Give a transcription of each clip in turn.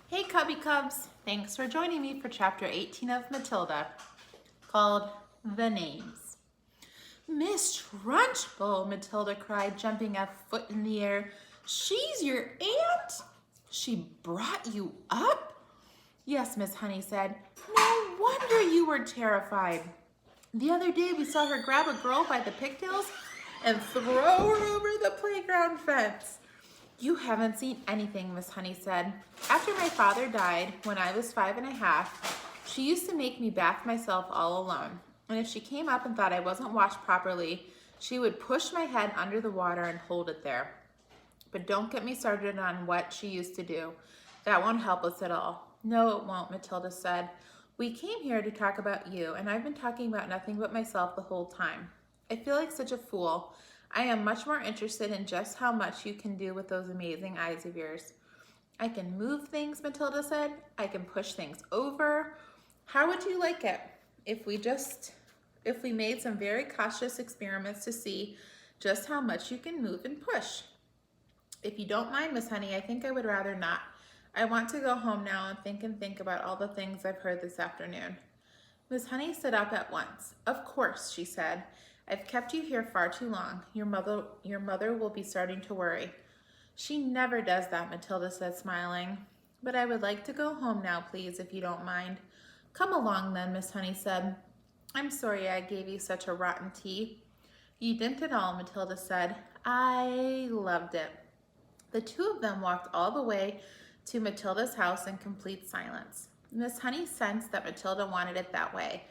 Hey Cubby Cubs, thanks for joining me for chapter 18 of Matilda, called The Names. Miss Trunchbull, Matilda cried, jumping a foot in the air. She's your aunt? She brought you up? Yes, Miss Honey said. No wonder you were terrified. The other day we saw her grab a girl by the pigtails and throw her over the playground fence. You haven't seen anything, Miss Honey said. After my father died, when I was 5.5, she used to make me bath myself all alone. And if she came up and thought I wasn't washed properly, she would push my head under the water and hold it there. But don't get me started on what she used to do. That won't help us at all. No, it won't, Matilda said. We came here to talk about you, and I've been talking about nothing but myself the whole time. I feel like such a fool. I am much more interested in just how much you can do with those amazing eyes of yours. I can move things, Matilda said. I can push things over. How would you like it if we made some very cautious experiments to see just how much you can move and push? If you don't mind, Miss Honey, I think I would rather not. I want to go home now and think about all the things I've heard this afternoon. Miss Honey stood up at once. Of course, she said. I've kept you here far too long. Your mother will be starting to worry. She never does that, Matilda said, smiling. But I would like to go home now, please, if you don't mind. Come along then, Miss Honey said. I'm sorry I gave you such a rotten tea. You didn't at all, Matilda said. I loved it. The two of them walked all the way to Matilda's house in complete silence. Miss Honey sensed that Matilda wanted it that way.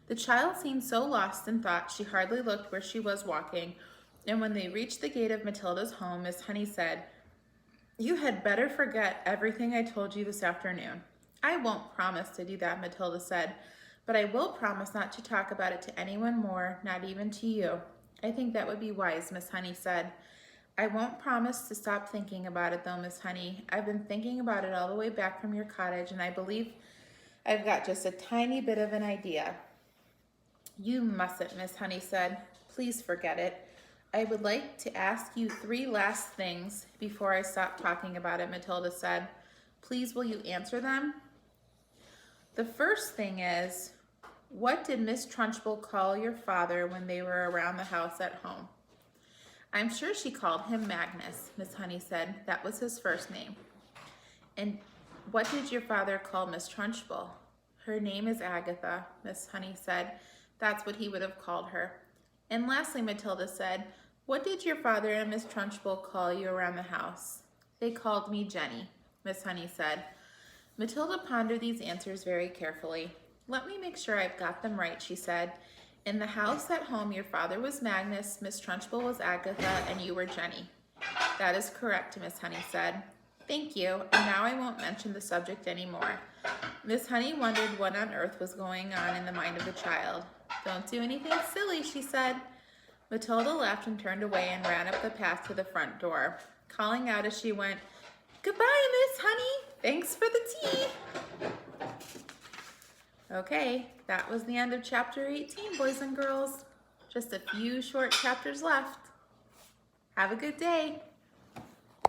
The child seemed so lost in thought she hardly looked where she was walking, and when they reached the gate of Matilda's home, Miss Honey said, You had better forget everything I told you this afternoon. I won't promise to do that, Matilda said, but I will promise not to talk about it to anyone more, not even to you. I think that would be wise, Miss Honey said. I won't promise to stop thinking about it though, Miss Honey. I've been thinking about it all the way back from your cottage, and I believe I've got just a tiny bit of an idea. You mustn't, Miss Honey said. Please forget it. I would like to ask you 3 last things before I stop talking about it, Matilda said. Please, will you answer them? The first thing is, what did Miss Trunchbull call your father when they were around the house at home? I'm sure she called him Magnus, Miss Honey said. That was his first name. And what did your father call Miss Trunchbull? Her name is Agatha, Miss Honey said. That's what he would have called her. And lastly, Matilda said, what did your father and Miss Trunchbull call you around the house? They called me Jenny, Miss Honey said. Matilda pondered these answers very carefully. Let me make sure I've got them right, she said. In the house at home, your father was Magnus, Miss Trunchbull was Agatha, and you were Jenny. That is correct, Miss Honey said. Thank you, and now I won't mention the subject anymore. Miss Honey wondered what on earth was going on in the mind of the child. Don't do anything silly, she said. Matilda laughed and turned away and ran up the path to the front door, calling out as she went, Goodbye, Miss Honey. Thanks for the tea. Okay, that was the end of chapter 18, boys and girls. Just a few short chapters left. Have a good day.